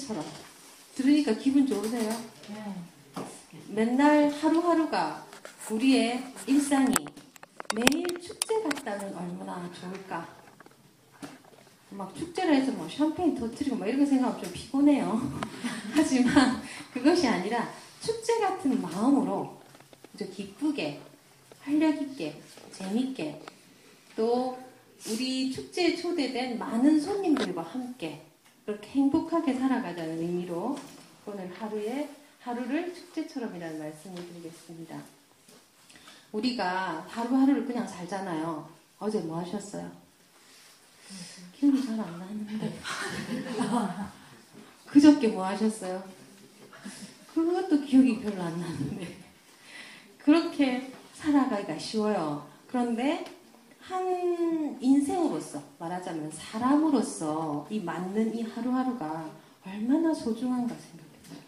축제처럼. 들으니까 기분 좋으세요? 맨날 하루하루가 우리의 일상이 매일 축제 같다면 얼마나 좋을까? 막 축제를 해서 뭐 샴페인 터뜨리고 막 이런 거 생각하면 좀 피곤해요. 하지만 그것이 아니라 축제 같은 마음으로 이제 기쁘게, 활력 있게, 재밌게, 또 우리 축제에 초대된 많은 손님들과 함께 그렇게 행복하게 살아가자는 의미로 오늘 하루를 축제처럼이라는 말씀을 드리겠습니다. 우리가 하루하루를 그냥 살잖아요. 어제 뭐 하셨어요? 기억이 잘 안 나는데. 그저께 뭐 하셨어요? 그것도 기억이 별로 안 나는데. 그렇게 살아가기가 쉬워요. 그런데 한 인생으로서, 말하자면 사람으로서 이 맞는 이 하루하루가 얼마나 소중한가 생각해요.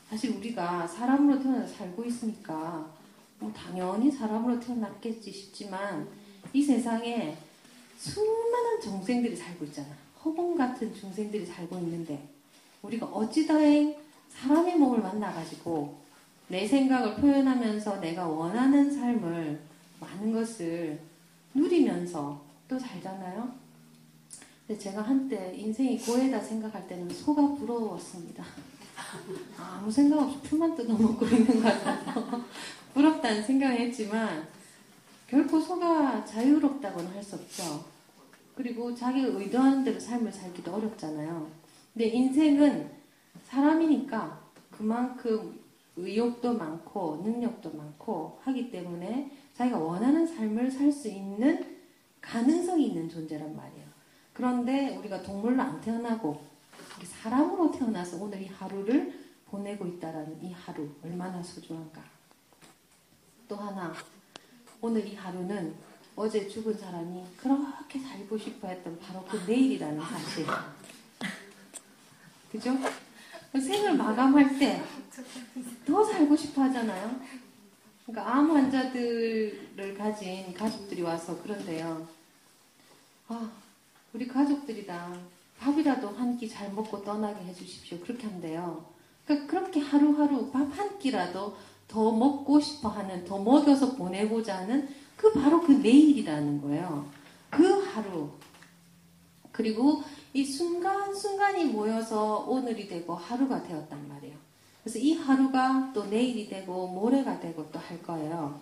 사실 우리가 사람으로 태어나서 살고 있으니까 뭐 당연히 사람으로 태어났겠지 싶지만 이 세상에 수많은 중생들이 살고 있잖아. 허공 같은 중생들이 살고 있는데 우리가 어찌다행 사람의 몸을 만나가지고 내 생각을 표현하면서 내가 원하는 삶을 많은 것을 누리면서 또 살잖아요. 근데 제가 한때 인생이 고해다 생각할 때는 소가 부러웠습니다. 아무 생각 없이 풀만 뜯어먹고 있는 것 같아서 부럽다는 생각을 했지만 결코 소가 자유롭다고는 할 수 없죠. 그리고 자기가 의도하는 대로 삶을 살기도 어렵잖아요. 근데 인생은 사람이니까 그만큼 의욕도 많고 능력도 많고 하기 때문에 자기가 원하는 삶을 살 수 있는 가능성이 있는 존재란 말이에요. 그런데 우리가 동물로 안 태어나고 사람으로 태어나서 오늘 이 하루를 보내고 있다라는 이 하루 얼마나 소중한가. 또 하나, 오늘 이 하루는 어제 죽은 사람이 그렇게 살고 싶어 했던 바로 그 내일이라는 사실. 그죠? 생을 마감할 때 더 살고 싶어 하잖아요. 그러니까 암 환자들을 가진 가족들이 와서 그런데요. 아, 우리 가족들이랑 밥이라도 한 끼 잘 먹고 떠나게 해주십시오. 그렇게 한대요. 그러니까 그렇게 하루하루 밥 한 끼라도 더 먹고 싶어 하는, 더 먹여서 보내고자 하는 바로 그 내일이라는 거예요. 그 하루. 그리고 이 순간순간이 모여서 오늘이 되고 하루가 되었단 말이에요. 그래서 이 하루가 또 내일이 되고 모레가 되고 또 할 거예요.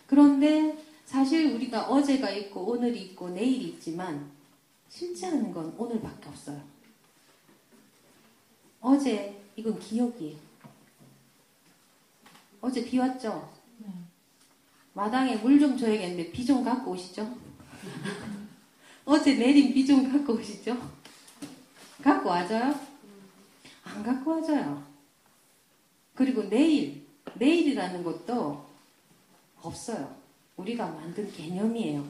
그런데 사실 우리가 어제가 있고 오늘이 있고 내일이 있지만 실제 하는 건 오늘밖에 없어요. 어제 이건 기억이에요. 어제 비 왔죠? 마당에 물 좀 줘야겠는데 비 좀 갖고 오시죠? 어제 내린 비 좀 갖고 오시죠? 갖고 와줘요? 안 갖고 와줘요. 그리고 내일이라는 것도 없어요. 우리가 만든 개념이에요.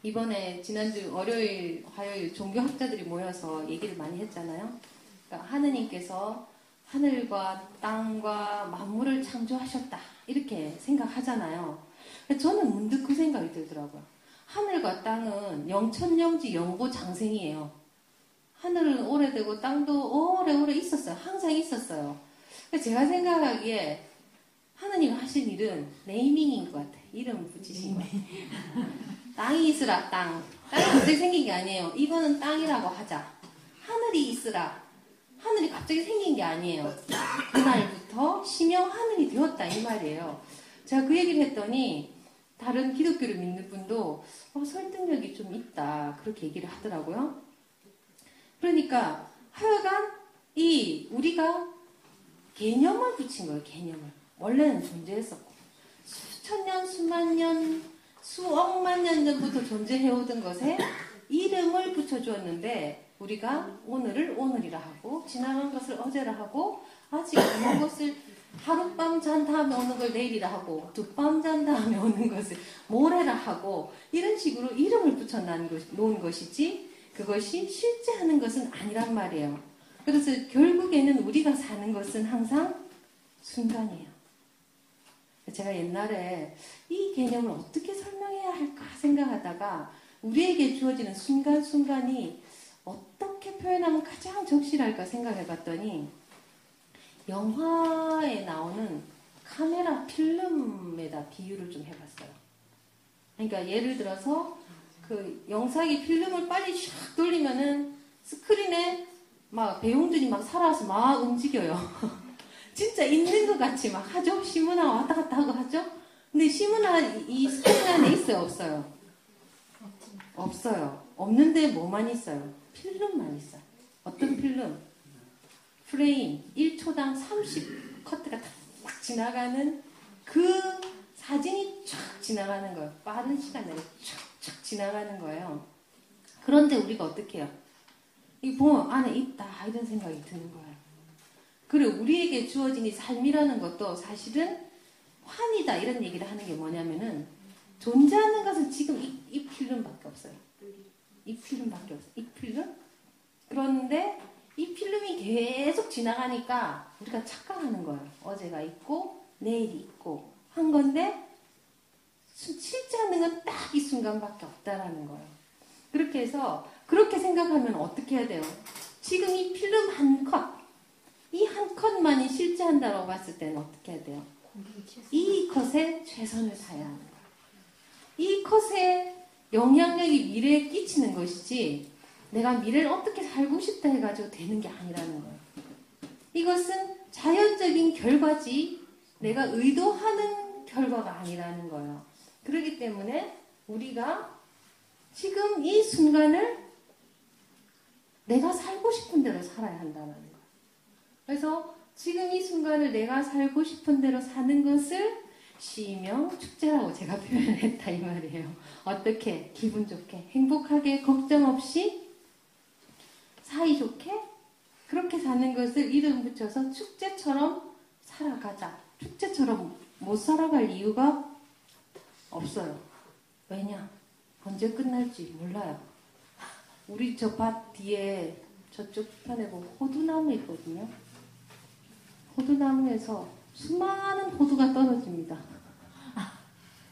이번에 지난주 월요일, 화요일 종교학자들이 모여서 얘기를 많이 했잖아요. 그러니까 하느님께서 하늘과 땅과 만물을 창조하셨다. 이렇게 생각하잖아요. 저는 문득 그 생각이 들더라고요. 하늘과 땅은 영천영지 영고장생이에요. 하늘은 오래되고 땅도 오래오래 있었어요. 항상 있었어요. 제가 생각하기에 하느님 하신 일은 네이밍인 것 같아요. 이름 붙이신 거. 땅이 있으라 땅. 땅이 갑자기 생긴 게 아니에요. 이거는 땅이라고 하자. 하늘이 있으라. 하늘이 갑자기 생긴 게 아니에요. 그날부터 심형 하늘이 되었다 이 말이에요. 제가 그 얘기를 했더니 다른 기독교를 믿는 분도 설득력이 좀 있다 그렇게 얘기를 하더라고요. 그러니까 하여간 우리가 개념을 붙인 거예요. 개념을. 원래는 존재했었고 수천 년, 수만 년, 수억만 년 전부터 존재해오던 것에 이름을 붙여주었는데 우리가 오늘을 오늘이라 하고 지나간 것을 어제라 하고 아직 안 온 것을 하룻밤 잔 다음에 오는 걸 내일이라 하고 두밤 잔 다음에 오는 것을 모레라 하고 이런 식으로 이름을 붙여놓은 것이지 그것이 실제 하는 것은 아니란 말이에요. 그래서 결국에는 우리가 사는 것은 항상 순간이에요. 제가 옛날에 이 개념을 어떻게 설명해야 할까 생각하다가 우리에게 주어지는 순간순간이 어떻게 표현하면 가장 적실할까 생각해 봤더니 영화에 나오는 카메라 필름에다 비유를 좀 해봤어요. 그러니까 예를 들어서 그 영상의 필름을 빨리 샥 돌리면은 스크린에 막 배우들이 막 살아서 막 움직여요. 진짜 있는 것 같이 막 하죠. 시문화 왔다 갔다 하고 하죠. 근데 시문화 이 스크린 안에 있어요, 없어요? 없어요. 없는데 뭐만 있어요? 필름만 있어요. 어떤 필름? 프레임 1초당 30 커트가 탁 지나가는 그 사진이 쫙 지나가는 거예요. 빠른 시간 내에 쫙쫙 지나가는 거예요. 그런데 우리가 어떻게 해요? 이거 보면 안에 있다 이런 생각이 드는 거예요. 그리고 우리에게 주어진 이 삶이라는 것도 사실은 환이다 이런 얘기를 하는 게 뭐냐면은 존재하는 것은 지금 이 필름밖에 없어요. 이 필름밖에 없어요. 이 필름? 그런데 이 필름이 계속 지나가니까 우리가 착각하는 거예요. 어제가 있고 내일이 있고 한 건데 실제하는 건 딱 이 순간밖에 없다라는 거예요. 그렇게 해서 그렇게 생각하면 어떻게 해야 돼요? 지금 이 필름 한 컷, 이 한 컷만이 실제한다고 봤을 때는 어떻게 해야 돼요? 이 컷에 최선을 다해야 하는 거예요. 이 컷의 영향력이 미래에 끼치는 것이지 내가 미래를 어떻게 살고 싶다 해가지고 되는 게 아니라는 거예요. 이것은 자연적인 결과지 내가 의도하는 결과가 아니라는 거예요. 그렇기 때문에 우리가 지금 이 순간을 내가 살고 싶은 대로 살아야 한다는 거예요. 그래서 지금 이 순간을 내가 살고 싶은 대로 사는 것을 시명 축제라고 제가 표현했다 이 말이에요. 어떻게? 기분 좋게, 행복하게, 걱정 없이, 사이좋게 그렇게 사는 것을 이름 붙여서 축제처럼 살아가자. 축제처럼 못 살아갈 이유가 없어요. 왜냐? 언제 끝날지 몰라요. 우리 저 밭 뒤에 저쪽 편에 보면 호두나무 있거든요. 호두나무에서 수많은 호두가 떨어집니다.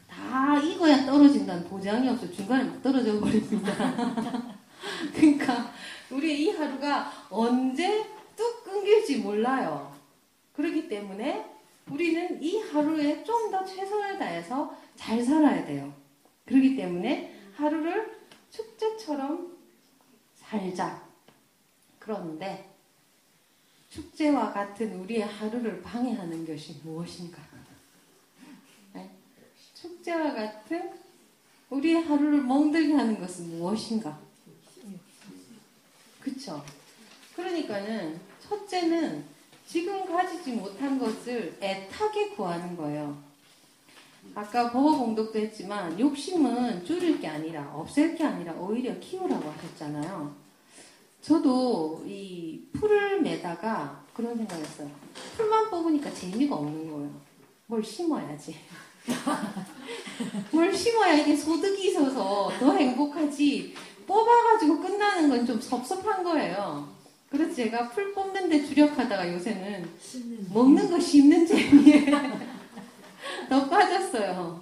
다 익어야 떨어진다는 보장이 없어. 중간에 막 떨어져 버립니다. 그러니까 우리 이 하루가 언제 뚝 끊길지 몰라요. 그렇기 때문에 우리는 이 하루에 좀 더 최선을 다해서 잘 살아야 돼요. 그렇기 때문에 하루를 축제처럼 살자. 그런데 축제와 같은 우리의 하루를 방해하는 것이 무엇인가? 네? 축제와 같은 우리의 하루를 멍들게 하는 것은 무엇인가? 그쵸? 그러니까는 첫째는 지금 가지지 못한 것을 애타게 구하는 거예요. 아까 버거 공독도 했지만 욕심은 줄일 게 아니라 없앨 게 아니라 오히려 키우라고 하셨잖아요. 저도 이 풀을 매다가 그런 생각했어요. 풀만 뽑으니까 재미가 없는 거예요. 뭘 심어야지. 뭘 심어야 이게 소득이 있어서 더 행복하지. 뽑아가지고 끝나는 건 좀 섭섭한 거예요. 그래서 제가 풀 뽑는데 주력하다가 요새는 먹는 거 심는 재미에 더 빠졌어요.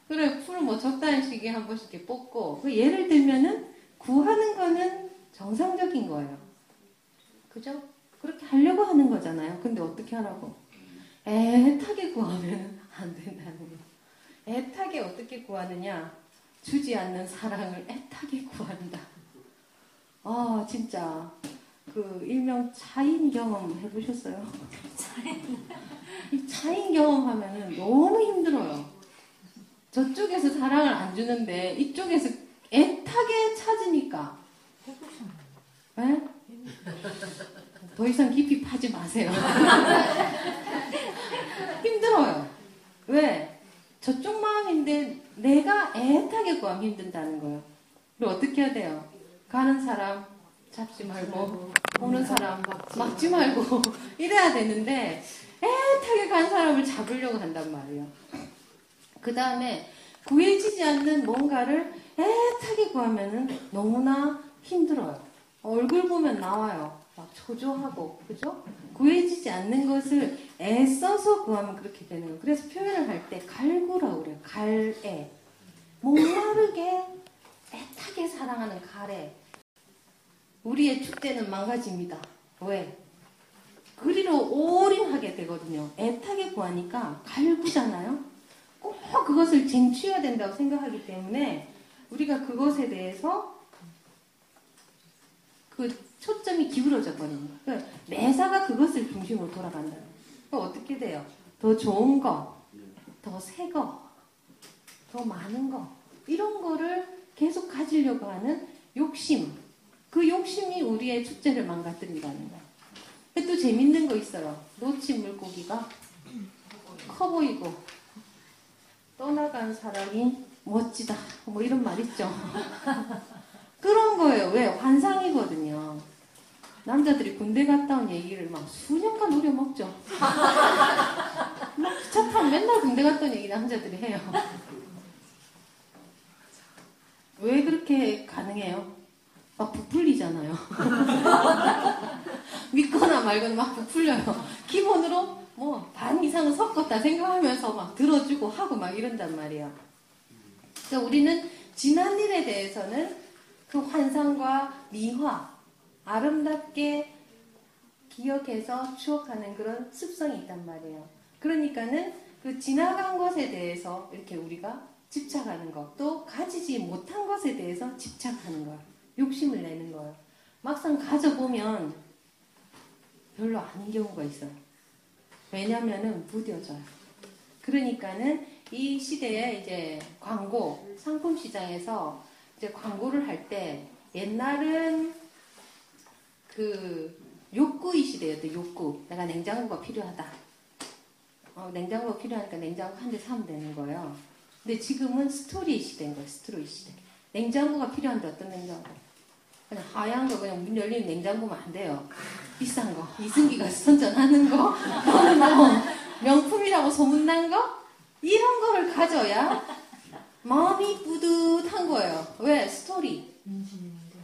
그래, 풀 뭐 적당한 시기에 한 번씩 이렇게 뽑고. 예를 들면은 구하는 거는 정상적인 거예요. 그죠? 그렇게 하려고 하는 거잖아요. 근데 어떻게 하라고? 애타게 구하면 안 된다는 거예요. 애타게 어떻게 구하느냐? 주지 않는 사랑을 애타게 구한다. 아, 진짜. 그, 일명 차인 경험 해보셨어요? 이 차인 경험하면은 너무 힘들어요. 저쪽에서 사랑을 안 주는데 이쪽에서 애타게 찾으니까. 네? 더 이상 깊이 파지 마세요. 힘들어요. 왜? 저쪽 마음인데 내가 애타게 구하면 힘든다는 거예요. 그리고 어떻게 해야 돼요? 가는 사람 잡지 말고 오는 사람 막지 말고 이래야 되는데 애타게 간 사람을 잡으려고 한단 말이에요. 그 다음에 구해지지 않는 뭔가를 애타게 구하면은 너무나 힘들어요. 얼굴 보면 나와요. 막 초조하고, 그죠? 구해지지 않는 것을 애써서 구하면 그렇게 되는 거예요. 그래서 표현을 할 때 갈구라고 그래요. 갈애. 목마르게 애타게 사랑하는 갈애. 우리의 축제는 망가집니다. 왜? 그리로 올인하게 되거든요. 애타게 구하니까 갈구잖아요. 꼭 그것을 쟁취해야 된다고 생각하기 때문에 우리가 그것에 대해서 그 초점이 기울어져 버리는 거예요. 그러니까 매사가 그것을 중심으로 돌아간다는 거예요. 그럼 어떻게 돼요? 더 좋은 거, 더 새 거, 더 많은 거, 이런 거를 계속 가지려고 하는 욕심. 그 욕심이 우리의 축제를 망가뜨린다는 거예요. 또 재밌는 거 있어요. 놓친 물고기가 커 보이고 떠나간 사람이 멋지다. 뭐 이런 말 있죠. 그런 거예요. 왜? 환상이거든요. 남자들이 군대 갔다 온 얘기를 막 수년간 우려먹죠. 막 기차 타면 맨날 군대 갔다 온 얘기 남자들이 해요. 왜 그렇게 가능해요? 막 부풀리잖아요. 믿거나 말거나 막 부풀려요. 기본으로 뭐 반 이상은 섞었다 생각하면서 막 들어주고 하고 막 이런단 말이에요. 그러니까 우리는 지난 일에 대해서는 그 환상과 미화, 아름답게 기억해서 추억하는 그런 습성이 있단 말이에요. 그러니까는 그 지나간 것에 대해서 이렇게 우리가 집착하는 것, 또 가지지 못한 것에 대해서 집착하는 거예요. 욕심을 내는 거예요. 막상 가져보면 별로 아닌 경우가 있어요. 왜냐면은 무뎌져요. 그러니까는 이 시대에 이제 광고, 상품 시장에서 이제 광고를 할 때 옛날은 그 욕구의 시대였대, 욕구. 내가 냉장고가 필요하다. 냉장고가 필요하니까 냉장고 한 대 사면 되는 거예요. 근데 지금은 스토리 시대인 거예요, 스토리 시대. 냉장고가 필요한데 어떤 냉장고? 그냥 하얀 거 그냥 문 열리는 냉장고면 안 돼요. 비싼 거. 이승기가 선전하는 거. 뭐 명품이라고 소문난 거? 이런 거를 가져야 마음이 뿌듯한 거예요. 왜? 스토리.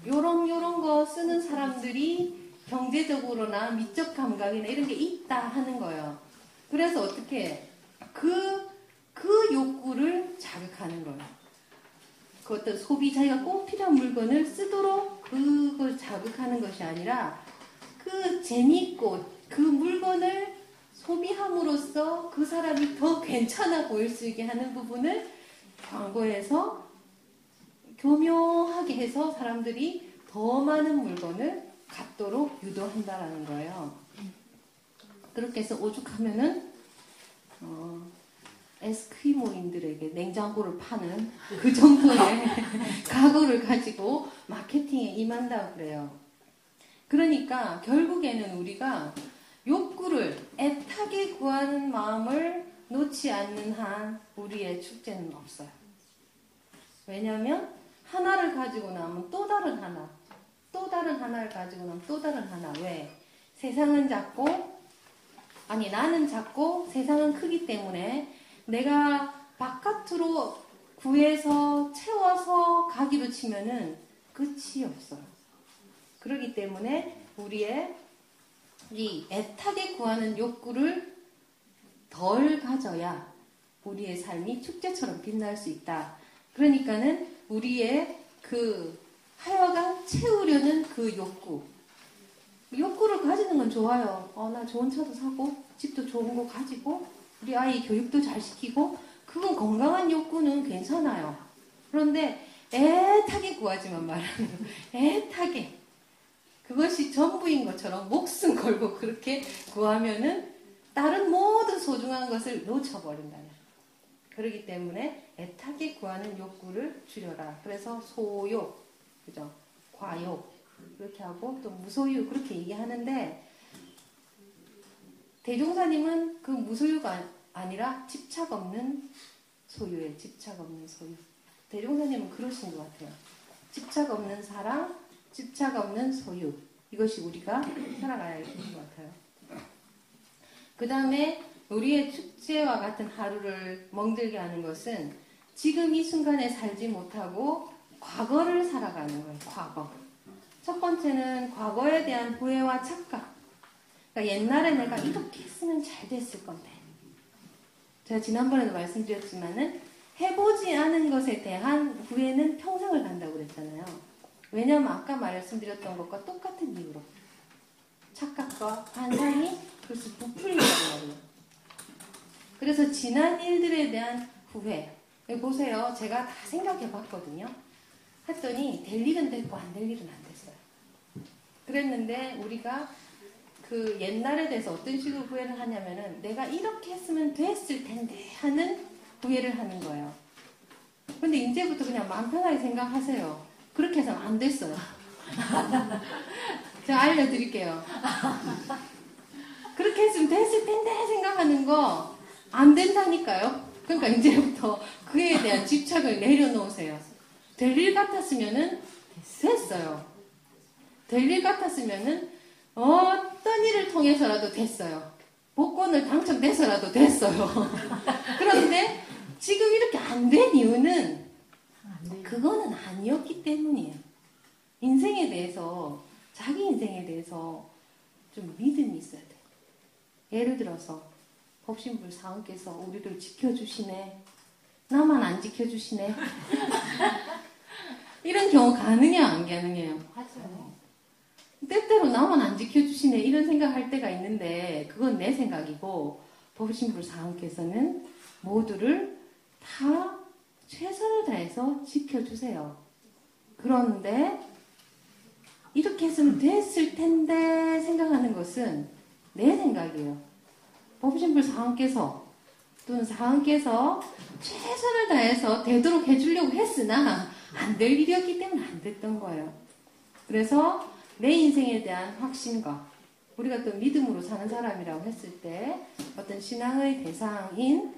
요런 거 쓰는 사람들이 경제적으로나 미적 감각이나 이런 게 있다 하는 거예요. 그래서 어떻게 그 욕구를 자극하는 거예요. 그 어떤 소비, 자기가 꼭 필요한 물건을 쓰도록 그걸 자극하는 것이 아니라 그 재미있고 그 물건을 소비함으로써 그 사람이 더 괜찮아 보일 수 있게 하는 부분을 광고에서 교묘하게 해서 사람들이 더 많은 물건을 갖도록 유도한다라는 거예요. 그렇게 해서 오죽하면은 에스키모인들에게 냉장고를 파는 그 정도의 각오를 가지고 마케팅에 임한다고 그래요. 그러니까 결국에는 우리가 욕구를 애타게 구하는 마음을 놓지 않는 한 우리의 축제는 없어요. 왜냐하면 하나를 가지고 나면 또 다른 하나, 또 다른 하나를 가지고 나면 또 다른 하나. 왜? 세상은 작고, 나는 작고 세상은 크기 때문에 내가 바깥으로 구해서 채워서 가기로 치면은 끝이 없어요. 그렇기 때문에 우리의 이 애타게 구하는 욕구를 덜 가져야 우리의 삶이 축제처럼 빛날 수 있다. 그러니까는 우리의 그 하여간 채우려는 그 욕구를 가지는 건 좋아요. 나 좋은 차도 사고 집도 좋은 거 가지고 우리 아이 교육도 잘 시키고 그건 건강한 욕구는 괜찮아요. 그런데 애타게 구하지만 말하는 거. 애타게. 그것이 전부인 것처럼 목숨 걸고 그렇게 구하면은 다른 모든 소중한 것을 놓쳐버린다는. 그렇기 때문에 애타게 구하는 욕구를 줄여라. 그래서 소욕, 그죠? 과욕 그렇게 하고 또 무소유 그렇게 얘기하는데 대종사님은 그 무소유가 아니라 집착 없는 소유에 집착 없는 소유. 대종사님은 그러신 것 같아요. 집착 없는 사랑, 집착 없는 소유. 이것이 우리가 살아가야 할 것인 것 같아요. 그 다음에 우리의 축제와 같은 하루를 멍들게 하는 것은 지금 이 순간에 살지 못하고 과거를 살아가는 거예요. 과거. 첫 번째는 과거에 대한 후회와 착각. 그러니까 옛날에 내가 이렇게 했으면 잘 됐을 건데. 제가 지난번에도 말씀드렸지만은 해보지 않은 것에 대한 후회는 평생을 간다고 그랬잖아요. 왜냐하면 아까 말씀드렸던 것과 똑같은 이유로 착각과 환상이 그래서 부풀린단 말이에요. 그래서 지난 일들에 대한 후회. 여기 보세요. 제가 다 생각해 봤거든요. 했더니 될 일은 됐고 안 될 일은 안 됐어요. 그랬는데 우리가 그 옛날에 대해서 어떤 식으로 후회를 하냐면은 내가 이렇게 했으면 됐을 텐데 하는 후회를 하는 거예요. 근데 이제부터 그냥 마음 편하게 생각하세요. 그렇게 해서는 안 됐어요. 제가 알려드릴게요. 그렇게 했으면 됐을 텐데 생각하는 거 안 된다니까요. 그러니까 이제부터 그에 대한 집착을 내려놓으세요. 될 일 같았으면은 됐어요. 될 일 같았으면은 어떤 일을 통해서라도 됐어요. 복권을 당첨돼서라도 됐어요. 그런데 지금 이렇게 안 된 이유는 그거는 아니었기 때문이에요. 인생에 대해서, 자기 인생에 대해서 좀 믿음이 있어야 돼요. 예를 들어서 법신불 사원께서 우리를 지켜주시네. 나만 안 지켜주시네. 이런 경우 가능해요, 안 가능해요? 맞아요. 때때로 나만 안 지켜주시네 이런 생각할 때가 있는데 그건 내 생각이고 법신불 사원께서는 모두를 다 최선을 다해서 지켜주세요. 그런데 이렇게 했으면 됐을 텐데 생각하는 것은 내 생각이에요. 법신불 사원께서 또는 사원께서 최선을 다해서 되도록 해주려고 했으나 안 될 일이었기 때문에 안 됐던 거예요. 그래서 내 인생에 대한 확신과 우리가 또 믿음으로 사는 사람이라고 했을 때 어떤 신앙의 대상인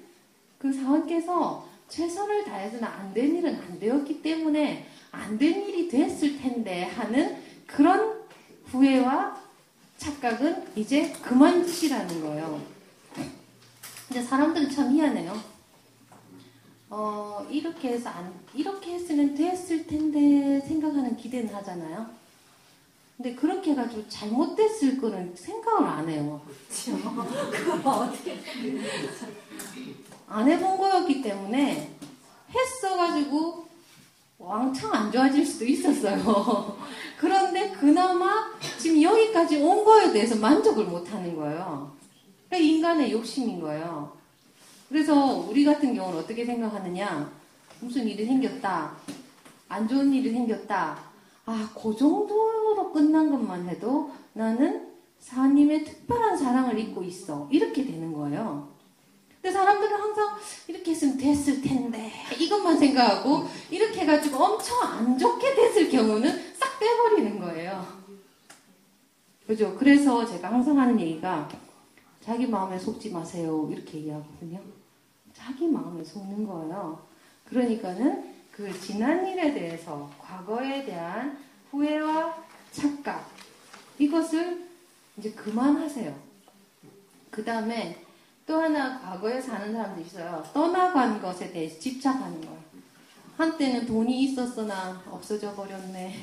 그 사원께서 최선을 다해서는 안 된 일은 안 되었기 때문에 안 된 일이 됐을 텐데 하는 그런 후회와 착각은 이제 그만두시라는 거예요. 이제 사람들은 참 희한해요. 이렇게 했으면 됐을 텐데 생각하는 기대는 하잖아요. 근데 그렇게 해가지고 잘못됐을 거는 생각을 안 해요. 그거 어떻게 안 해본 거였기 때문에 했어가지고 왕창 안 좋아질 수도 있었어요. 그런데 그나마 지금 여기까지 온 거에 대해서 만족을 못 하는 거예요. 그러니까 인간의 욕심인 거예요. 그래서 우리 같은 경우는 어떻게 생각하느냐. 무슨 일이 생겼다. 안 좋은 일이 생겼다. 아, 그 정도로 끝난 것만 해도 나는 하나님의 특별한 사랑을 잊고 있어. 이렇게 되는 거예요. 근데 사람들은 항상 이렇게 했으면 됐을 텐데 이것만 생각하고 이렇게 해가지고 엄청 안 좋게 됐을 경우는 싹 빼버리는 거예요. 그죠? 그래서 제가 항상 하는 얘기가 자기 마음에 속지 마세요. 이렇게 얘기하거든요. 자기 마음에 속는 거예요. 그러니까는 그 지난 일에 대해서 과거에 대한 후회와 착각 이것을 이제 그만하세요. 그 다음에 또 하나 과거에 사는 사람들이 있어요. 떠나간 것에 대해서 집착하는 거예요. 한때는 돈이 있었으나 없어져 버렸네.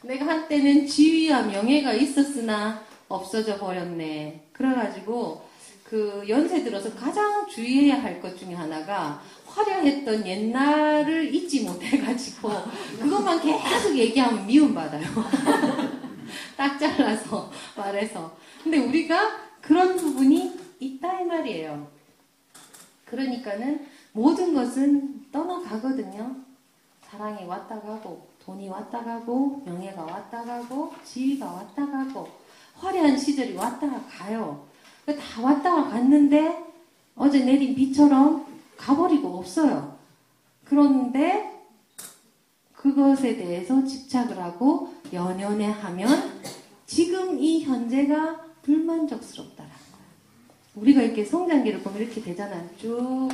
내가 한때는 지위와 명예가 있었으나 없어져 버렸네. 그래가지고 그 연세 들어서 가장 주의해야 할 것 중에 하나가 화려했던 옛날을 잊지 못해가지고 그것만 계속 얘기하면 미움받아요. 딱 잘라서 말해서. 근데 우리가 그런 부분이 있다 이 말이에요. 그러니까는 모든 것은 떠나가거든요. 사랑이 왔다 가고 돈이 왔다 가고 명예가 왔다 가고 지위가 왔다 가고 화려한 시절이 왔다 가요. 다 왔다가 갔는데 어제 내린 비처럼 가버리고 없어요. 그런데 그것에 대해서 집착을 하고 연연해 하면 지금 이 현재가 불만족스럽다라는 거예요. 우리가 이렇게 성장기를 보면 이렇게 되잖아요. 쭉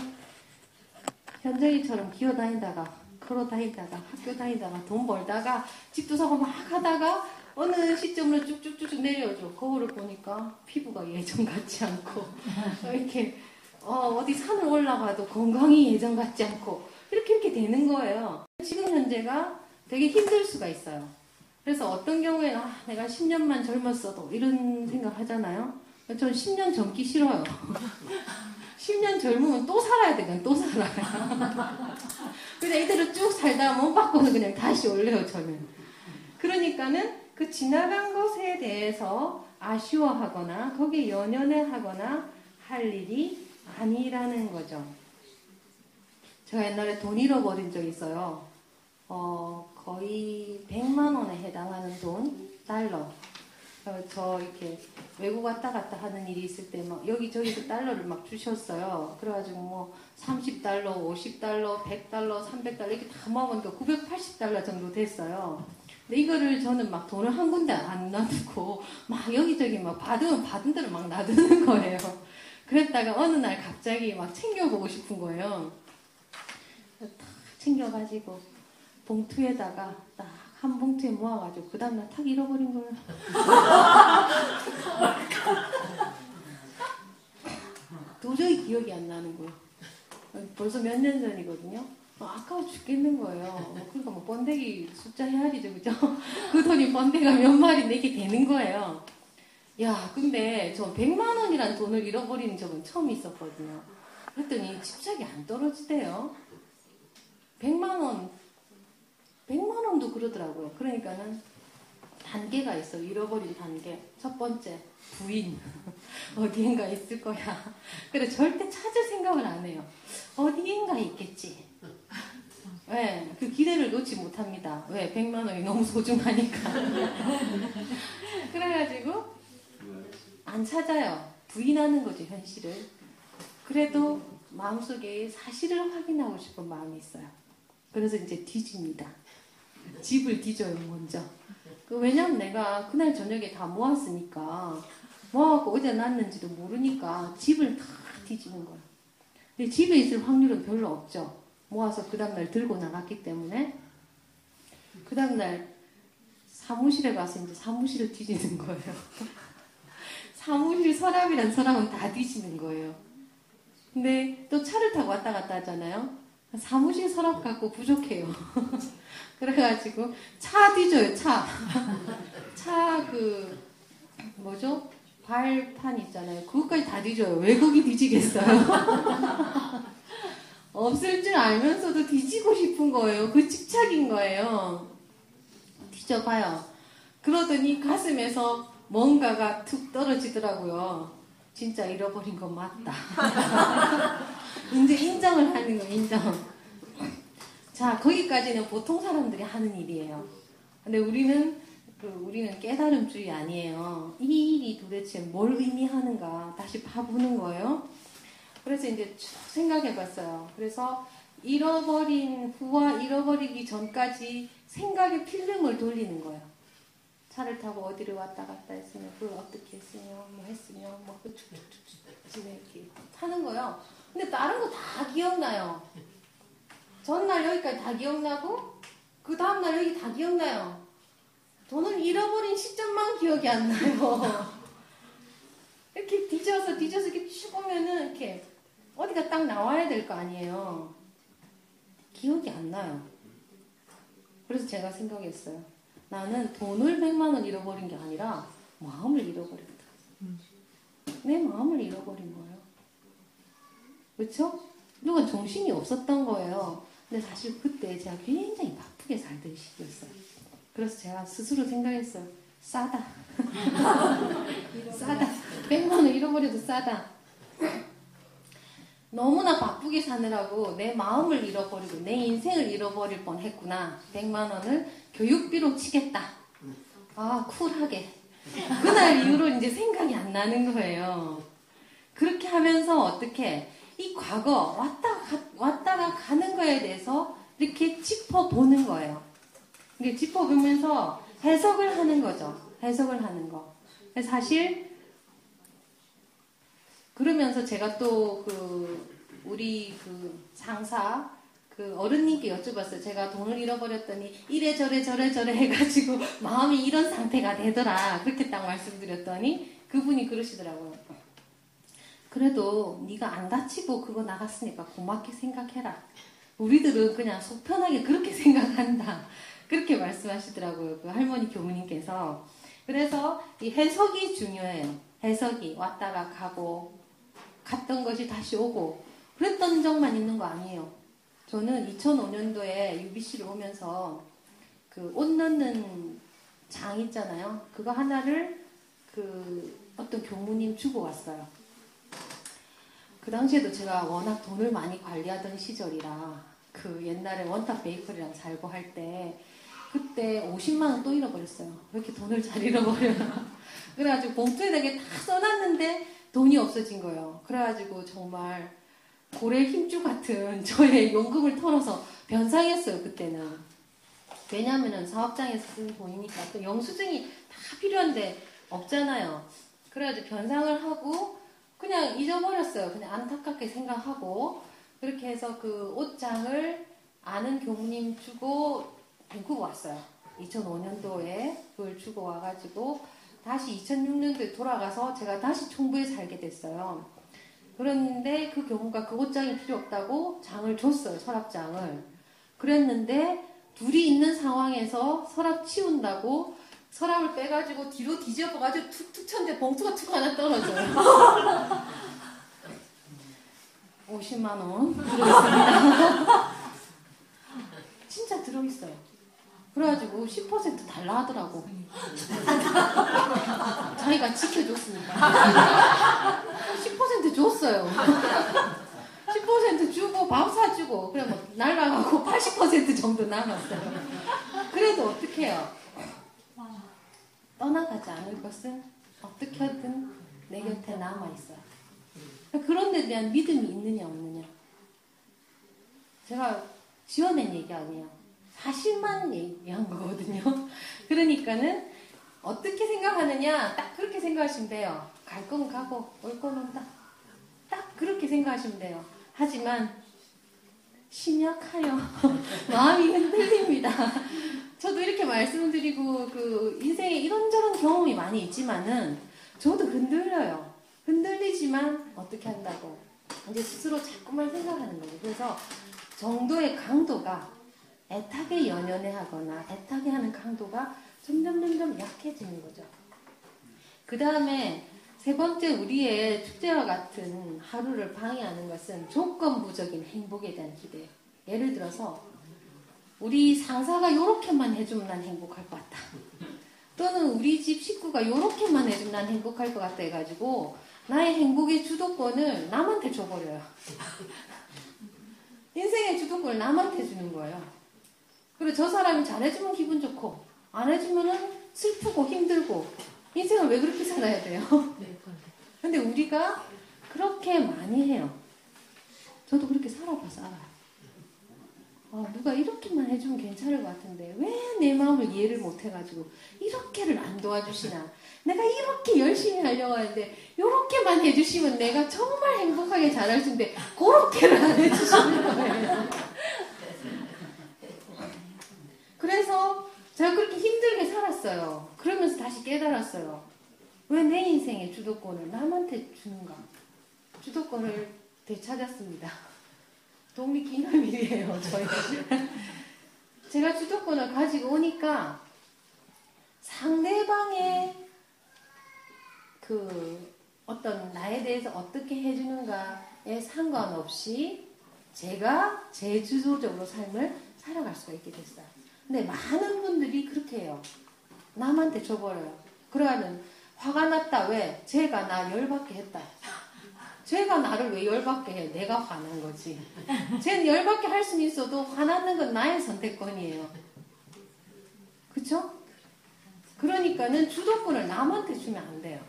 현정이처럼 기어다니다가 걸어다니다가 학교 다니다가 돈 벌다가 집도 사고 막 하다가 어느 시점으로 쭉쭉쭉 내려오죠. 거울을 보니까 피부가 예전 같지 않고 이렇게 어디 산을 올라가도 건강이 예전 같지 않고 이렇게 되는 거예요. 지금 현재가 되게 힘들 수가 있어요. 그래서 어떤 경우에는 내가 10년만 젊었어도 이런 생각 하잖아요. 전 10년 젊기 싫어요. 10년 젊으면 또 살아야 돼. 그냥 또 살아요. 그냥 이대로 쭉 살다 못 바꿔서 그냥 다시 올래요, 저는. 그러니까는 그 지나간 것에 대해서 아쉬워하거나 거기에 연연해하거나 할 일이 아니라는 거죠. 제가 옛날에 돈 잃어버린 적이 있어요. 거의 100만 원에 해당하는 돈, 달러. 저 이렇게 외국 왔다 갔다 하는 일이 있을 때 막 여기저기서 달러를 막 주셨어요. 그래가지고 뭐 30달러, 50달러, 100달러, 300달러 이렇게 다 모아보니까 980달러 정도 됐어요. 근데 이거를 저는 막 돈을 한 군데 안 놔두고 막 여기저기 막 받으면 받은 대로 막 놔두는 거예요. 그랬다가 어느 날 갑자기 막 챙겨보고 싶은 거예요. 탁 챙겨가지고 봉투에다가 딱 한 봉투에 모아가지고 그 다음날 탁 잃어버린 거예요. 도저히 기억이 안 나는 거예요. 벌써 몇 년 전이거든요. 아까워 죽겠는 거예요. 그러니까 뭐 번데기 숫자 헤아리죠, 그죠? 그 돈이 번데가 몇 마리 내게 되는 거예요. 야, 근데 저 100만 원이란 돈을 잃어버리는 적은 처음 있었거든요. 그랬더니 집착이 안 떨어지대요. 100만 원도 그러더라고요. 그러니까는 단계가 있어. 잃어버린 단계. 첫 번째, 부인. 어디엔가 있을 거야. 그래, 절대 찾을 생각을 안 해요. 어디엔가 있겠지. 네, 그 기대를 놓지 못합니다. 왜? 100만 원이 너무 소중하니까. 그래가지고 안 찾아요. 부인하는 거죠, 현실을. 그래도 마음속에 사실을 확인하고 싶은 마음이 있어요. 그래서 이제 뒤집니다. 집을 뒤져요, 먼저. 왜냐면 내가 그날 저녁에 다 모았으니까, 모아갖고 어디에 놨는지도 모르니까 집을 다 뒤지는 거예요. 근데 집에 있을 확률은 별로 없죠. 모아서 그 다음날 들고 나갔기 때문에. 그 다음날 사무실에 가서 이제 사무실을 뒤지는 거예요. 사무실 서랍이란 서랍은 다 뒤지는 거예요. 근데 또 차를 타고 왔다 갔다 하잖아요. 사무실 서랍 갖고 부족해요. 그래가지고 차 뒤져요, 차. 차 뭐죠? 발판 있잖아요. 그것까지 다 뒤져요. 왜 거기 뒤지겠어요? 없을 줄 알면서도 뒤지고 싶은 거예요. 그 집착인 거예요. 뒤져봐요. 그러더니 가슴에서 뭔가가 툭 떨어지더라고요. 진짜 잃어버린 거 맞다. 이제 인정을 하는 거예요, 인정. 자, 거기까지는 보통 사람들이 하는 일이에요. 근데 우리는 깨달음주의 아니에요. 이 일이 도대체 뭘 의미하는가 다시 봐보는 거예요. 그래서 이제 쭉 생각해 봤어요. 그래서 잃어버린 후와 잃어버리기 전까지 생각의 필름을 돌리는 거예요. 차를 타고 어디를 왔다 갔다 했으면 그걸 어떻게 했으면 뭐 했으면 뭐 쭉쭉쭉쭉 이렇게 하는 거예요. 근데 다른 거 다 기억나요. 전날 여기까지 다 기억나고 그 다음날 여기 다 기억나요. 저는 잃어버린 시점만 기억이 안 나요. 이렇게 뒤져서 이렇게 쭉 보면은 이렇게 어디가 딱 나와야 될 거 아니에요. 기억이 안 나요. 그래서 제가 생각했어요. 나는 돈을 100만 원 잃어버린 게 아니라 마음을 잃어버렸다. 내 마음을 잃어버린 거예요. 그렇죠? 누가 정신이 없었던 거예요. 근데 사실 그때 제가 굉장히 바쁘게 살던 시기였어요. 그래서 제가 스스로 생각했어요. 싸다. 싸다. 100만 원 잃어버려도 싸다. 너무나 바쁘게 사느라고 내 마음을 잃어버리고 내 인생을 잃어버릴 뻔했구나. 100만 원을 교육비로 치겠다. 아, 쿨하게. 그날 이후로 이제 생각이 안 나는 거예요. 그렇게 하면서 어떻게 이 과거 왔다가 가는 거에 대해서 이렇게 짚어보는 거예요. 이게 짚어보면서 해석을 하는 거죠. 해석을 하는 거. 사실 그러면서 제가 또 우리 상사 어른님께 여쭤봤어요. 제가 돈을 잃어버렸더니 이래저래 저래저래 해가지고 마음이 이런 상태가 되더라. 그렇게 딱 말씀드렸더니 그분이 그러시더라고요. 그래도 네가 안 다치고 그거 나갔으니까 고맙게 생각해라. 우리들은 그냥 속 편하게 그렇게 생각한다. 그렇게 말씀하시더라고요. 그 할머니 교무님께서. 그래서 이 해석이 중요해요. 해석이 왔다가 가고 갔던 것이 다시 오고 그랬던 적만 있는 거 아니에요. 저는 2005년도에 UBC를 오면서 그 옷 넣는 장 있잖아요. 그거 하나를 그 어떤 교무님 주고 왔어요. 그 당시에도 제가 워낙 돈을 많이 관리하던 시절이라 그 옛날에 원탑 베이커리랑 살고 할 때 그때 50만 원 또 잃어버렸어요. 왜 이렇게 돈을 잘 잃어버려요? 그래가지고 봉투에다 이렇게 다 써놨는데 돈이 없어진 거예요. 그래가지고 정말 고래 힘줄 같은 저의 연금을 털어서 변상했어요. 그때는. 왜냐하면 사업장에서 쓴 돈이니까 또 영수증이 다 필요한데 없잖아요. 그래가지고 변상을 하고 그냥 잊어버렸어요. 그냥 안타깝게 생각하고 그렇게 해서 그 옷장을 아는 교무님 주고 밴쿠버 왔어요. 2005년도에 그걸 주고 와가지고 다시 2006년도에 돌아가서 제가 다시 총부에 살게 됐어요. 그런데 그 교무가 그 옷장이 필요 없다고 장을 줬어요. 서랍장을. 그랬는데 둘이 있는 상황에서 서랍 치운다고 서랍을 빼가지고 뒤로 뒤집어가지고 툭툭 쳤는데 봉투가 툭 하나 떨어져요. 50만 원 들어있습니다. 진짜 들어있어요. 그래가지고 10% 달라 하더라고. 자기가 지켜줬으니까. 10% 줬어요. 10% 주고 밥 사주고 그래 뭐 날라가고 80% 정도 남았어요. 그래도 어떻게 해요? 떠나가지 않을 것은 어떻게든 내 곁에 남아있어요. 그런 데 대한 믿음이 있느냐 없느냐. 제가 지어낸 얘기 아니에요. 사실만 얘기한 거거든요. 그러니까는 어떻게 생각하느냐 딱 그렇게 생각하시면 돼요. 갈 건 가고 올 건 온다. 딱 그렇게 생각하시면 돼요. 하지만 심약하여 마음이 흔들립니다. 저도 이렇게 말씀드리고 그 인생에 이런저런 경험이 많이 있지만은 저도 흔들려요. 흔들리지만 어떻게 한다고 이제 스스로 자꾸만 생각하는 거예요. 그래서 정도의 강도가 애타게 연연해 하거나 애타게 하는 강도가 점점 약해지는 거죠. 그 다음에 세 번째 우리의 축제와 같은 하루를 방해하는 것은 조건부적인 행복에 대한 기대예요. 예를 들어서 우리 상사가 요렇게만 해주면 난 행복할 것 같다. 또는 우리 집 식구가 요렇게만 해주면 난 행복할 것 같다 해가지고 나의 행복의 주도권을 남한테 줘버려요. 인생의 주도권을 남한테 주는 거예요. 그리고 저 사람이 잘해주면 기분 좋고 안 해주면은 슬프고 힘들고 인생을 왜 그렇게 살아야 돼요? 근데 우리가 그렇게 많이 해요. 저도 그렇게 살아봐서 알아요. 누가 이렇게만 해주면 괜찮을 것 같은데 왜 내 마음을 이해를 못해가지고 이렇게를 안 도와주시나. 내가 이렇게 열심히 하려고 하는데 이렇게만 해주시면 내가 정말 행복하게 잘할 수 있는데 그렇게를 안 해주시는 거예요. 그래서 제가 그렇게 힘들게 살았어요. 그러면서 다시 깨달았어요. 왜 내 인생의 주도권을 남한테 주는가? 주도권을 되찾았습니다. 독립기념일이에요, 저희. 제가 주도권을 가지고 오니까 상대방의 그 어떤 나에 대해서 어떻게 해주는가에 상관없이 제가 제 주도적으로 삶을 살아갈 수가 있게 됐어요. 근데 많은 분들이 그렇게 해요. 남한테 줘버려요. 그러면 화가 났다. 왜? 쟤가 나 열받게 했다. 쟤가 나를 왜 열받게 해? 내가 화난 거지. 쟤는 열받게 할 수는 있어도 화나는 건 나의 선택권이에요. 그쵸? 그러니까는 주도권을 남한테 주면 안 돼요.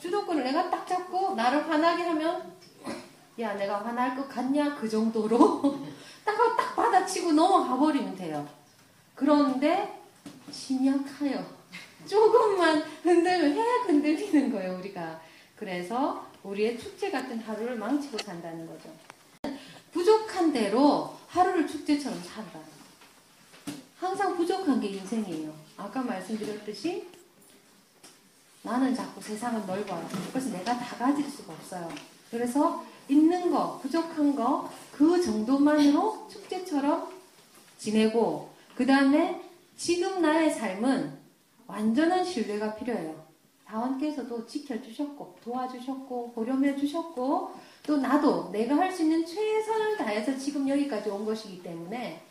주도권을 내가 딱 잡고 나를 화나게 하면 야 내가 화날 것 같냐? 그 정도로 딱 받아치고 넘어가 버리면 돼요. 그런데 심약하여 조금만 흔들면 해야 흔들리는 거예요. 우리가. 그래서 우리의 축제 같은 하루를 망치고 산다는 거죠. 부족한 대로 하루를 축제처럼 살아라. 항상 부족한 게 인생이에요. 아까 말씀드렸듯이 나는 자꾸 세상은 넓어요. 그래서 내가 다 가질 수가 없어요. 그래서 있는 거, 부족한 거, 그 정도만으로 축제처럼 지내고 그 다음에 지금 나의 삶은 완전한 신뢰가 필요해요. 사원께서도 지켜주셨고 도와주셨고 보렴해 주셨고 또 나도 내가 할 수 있는 최선을 다해서 지금 여기까지 온 것이기 때문에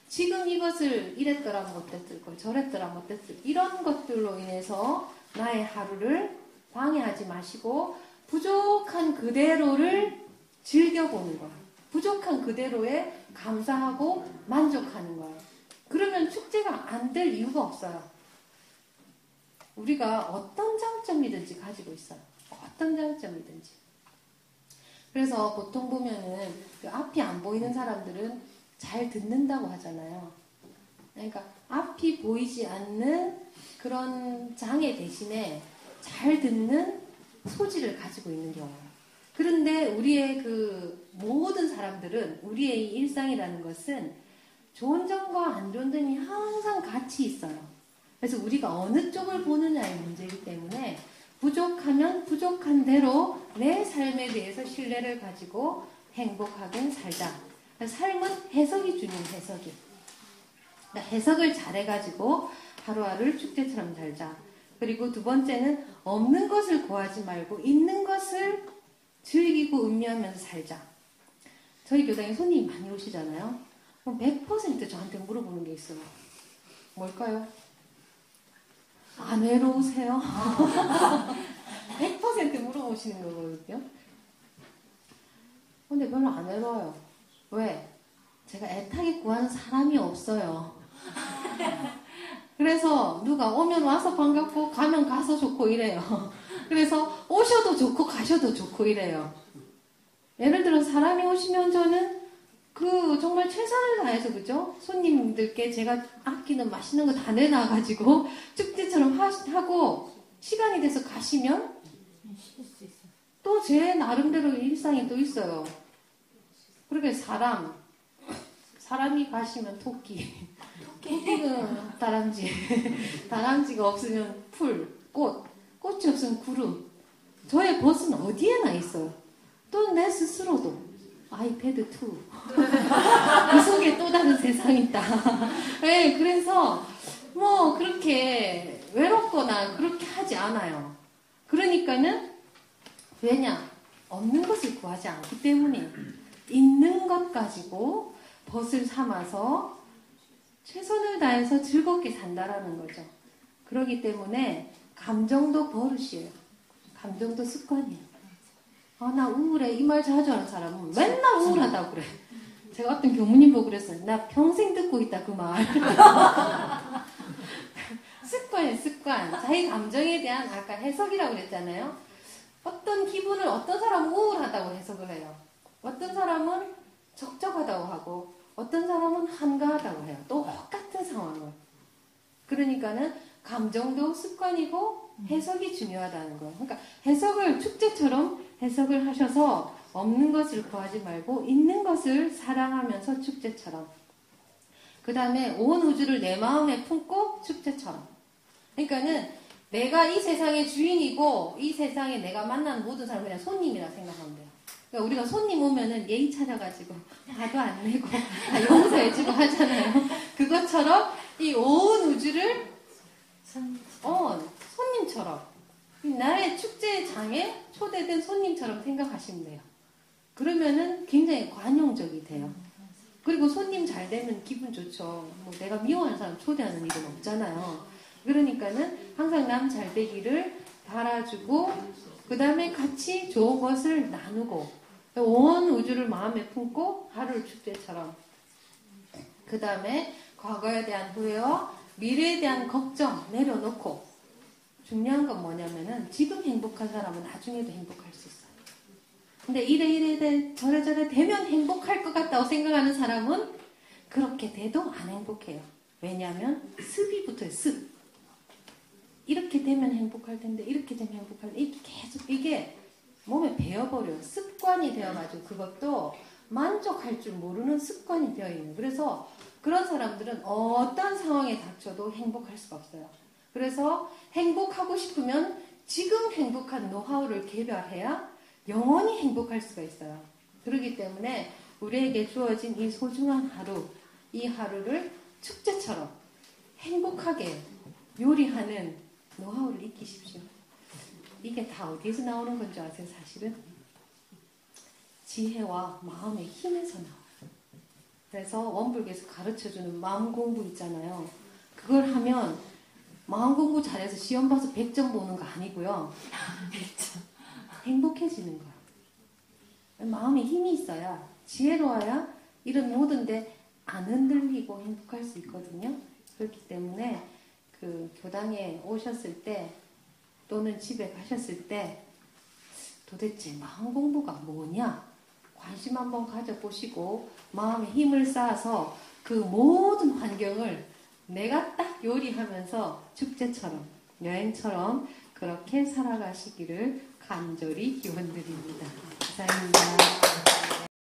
지금 이것을 이랬더라 못했을 저랬더라 못했을 이런 것들로 인해서 나의 하루를 방해하지 마시고 부족한 그대로를 즐겨보는 거예요. 부족한 그대로에 감사하고 만족하는 거예요. 그러면 축제가 안 될 이유가 없어요. 우리가 어떤 장점이든지 가지고 있어요. 어떤 장점이든지. 그래서 보통 보면은 그 앞이 안 보이는 사람들은 잘 듣는다고 하잖아요. 그러니까 앞이 보이지 않는 그런 장애 대신에 잘 듣는 소질을 가지고 있는 경우예요. 그런데 우리의 그 모든 사람들은 우리의 이 일상이라는 것은 좋은 점과 안 좋은 점이 항상 같이 있어요. 그래서 우리가 어느 쪽을 보느냐의 문제이기 때문에 부족하면 부족한 대로 내 삶에 대해서 신뢰를 가지고 행복하게 살자. 삶은 해석이 중요해요. 해석이. 그러니까 해석을 잘해가지고 하루하루를 축제처럼 살자. 그리고 두 번째는 없는 것을 구하지 말고 있는 것을 즐기고 음미하면서 살자. 저희 교당에 손님이 많이 오시잖아요. 그럼 100% 저한테 물어보는 게 있어요. 뭘까요? 안 외로우세요? 100% 물어보시는 거거든요. 근데 별로 안 외로워요. 왜? 제가 애타게 구하는 사람이 없어요. 그래서 누가 오면 와서 반갑고 가면 가서 좋고 이래요. 그래서 오셔도 좋고 가셔도 좋고 이래요. 예를 들어 사람이 오시면 저는 그 정말 최선을 다해서 그죠? 손님들께 제가 아끼는 맛있는 거 다 내놔가지고 축제처럼 하고 시간이 돼서 가시면 또 제 나름대로 일상이 또 있어요. 그렇게 사람이 가시면 토끼는 다람쥐, 다람쥐가 없으면 풀, 꽃이 없으면 구름. 저의 벗은 어디에나 있어요. 또 내 스스로도 아이패드 2. 그 속에 또 다른 세상이 있다. 네, 그래서 뭐 그렇게 외롭거나 그렇게 하지 않아요. 그러니까는 왜냐? 없는 것을 구하지 않기 때문에 있는 것 가지고 벗을 삼아서 최선을 다해서 즐겁게 산다라는 거죠. 그렇기 때문에 감정도 버릇이에요. 감정도 습관이에요. 나 우울해. 이 말 자주 하는 사람은 맨날 우울하다고 그래. 제가 어떤 교무님 보고 그랬어요. 나 평생 듣고 있다 그 말. 습관이에요. 습관. 자기 감정에 대한 아까 해석이라고 그랬잖아요. 어떤 기분을 어떤 사람은 우울하다고 해석을 해요. 어떤 사람은 적적하다고 하고 어떤 사람은 한가하다고 해요. 똑같은 상황을. 그러니까는 감정도 습관이고 해석이 중요하다는 거예요. 그러니까 해석을 축제처럼 해석을 하셔서 없는 것을 구하지 말고 있는 것을 사랑하면서 축제처럼. 그 다음에 온 우주를 내 마음에 품고 축제처럼. 그러니까는 내가 이 세상의 주인이고 이 세상에 내가 만난 모든 사람 그냥 손님이라 생각하면 돼요. 그러니까 우리가 손님 오면은 예의 차려가지고 화도 안 내고 다 용서해주고 하잖아요. 그것처럼 이 온 우주를 손님처럼 나의 축제장에 초대된 손님처럼 생각하시면 돼요. 그러면은 굉장히 관용적이 돼요. 그리고 손님 잘 되면 기분 좋죠. 뭐 내가 미워하는 사람 초대하는 일은 없잖아요. 그러니까는 항상 남 잘 되기를 바라주고 그 다음에 같이 좋은 것을 나누고 온 우주를 마음에 품고 하루를 축제처럼. 그 다음에 과거에 대한 후회와 미래에 대한 걱정 내려놓고 중요한 건 뭐냐면은 지금 행복한 사람은 나중에도 행복할 수 있어요. 근데 이래 저래 되면 행복할 것 같다고 생각하는 사람은 그렇게 돼도 안 행복해요. 왜냐하면 습이 붙어요. 습. 이렇게 되면 행복할 텐데 이렇게 되면 행복할 텐데 이렇게 계속 이게 몸에 배어버려요. 습관이 되어가지고 그것도 만족할 줄 모르는 습관이 되어있는. 그래서 그런 사람들은 어떤 상황에 닥쳐도 행복할 수가 없어요. 그래서 행복하고 싶으면 지금 행복한 노하우를 개발해야 영원히 행복할 수가 있어요. 그렇기 때문에 우리에게 주어진 이 소중한 하루, 이 하루를 축제처럼 행복하게 요리하는 노하우를 익히십시오. 이게 다 어디에서 나오는 건지 아세요? 사실은 지혜와 마음의 힘에서 나와요. 그래서 원불교에서 가르쳐주는 마음 공부 있잖아요. 그걸 하면 마음 공부 잘해서 시험 봐서 100점 보는 거 아니고요. 행복해지는 거예요. 마음에 힘이 있어야, 지혜로워야 이런 모든데 안 흔들리고 행복할 수 있거든요. 그렇기 때문에 그 교당에 오셨을 때 또는 집에 가셨을 때 도대체 마음 공부가 뭐냐? 관심 한번 가져보시고 마음에 힘을 쌓아서 그 모든 환경을 내가 딱 요리하면서 축제처럼 여행처럼 그렇게 살아가시기를 간절히 기원드립니다. 감사합니다.